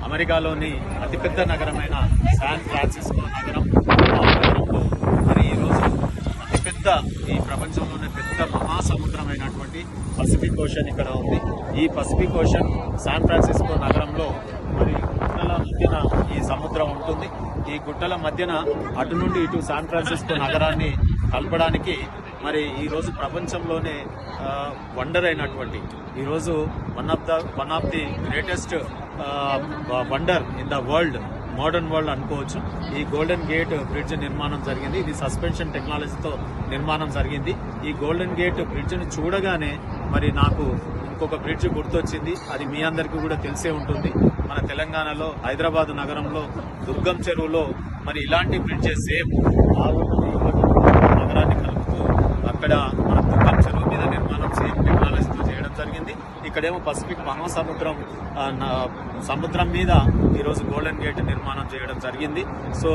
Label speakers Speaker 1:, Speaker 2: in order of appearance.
Speaker 1: అమెరికాలోని అతిపెద్ద నగరమైన San Francisco నగరం. ఆ నగరంలో మరి ఈరోజు అతిపెద్ద ఈ ప్రపంచంలోనే పెద్ద మహాసముద్రమైనటువంటి పసిఫిక్ ఓషన్ ఇక్కడ ఉంది. ఈ పసిఫిక్ ఓషన్ శాన్ ఫ్రాన్సిస్కో నగరంలో మరి గుట్టల మధ్యన ఈ సముద్రం ఉంటుంది. ఈ గుట్టల మధ్యన అటు నుండి ఇటు శాన్ ఫ్రాన్సిస్కో నగరాన్ని కలపడానికి మరి ఈరోజు ప్రపంచంలోనే వండర్ అయినటువంటి ఈరోజు one of the greatest wonder in the world, modern world అనుకోవచ్చు. ఈ గోల్డెన్ గేట్ బ్రిడ్జ్ నిర్మాణం జరిగింది. ఇది సస్పెన్షన్ టెక్నాలజీతో నిర్మాణం జరిగింది. ఈ గోల్డెన్ గేట్ బ్రిడ్జ్ని చూడగానే మరి నాకు ఇంకొక బ్రిడ్జ్ గుర్తొచ్చింది. అది మీ అందరికీ కూడా తెలిసే ఉంటుంది. మన తెలంగాణలో హైదరాబాద్ నగరంలో దుర్గం చెరువులో మరి ఇలాంటి బ్రిడ్జెస్ సేమ్ నగరాన్ని కలుపుతూ అక్కడ మన దుర్గం చెరువు మీద నిర్మాణం సేమ్ టెక్నాలజీతో చేయడం జరిగింది. ఇక్కడేమో పసిఫిక్ సముద్రం మీద ఈరోజు గోల్డెన్ గేట్ నిర్మాణం చేయడం జరిగింది. సో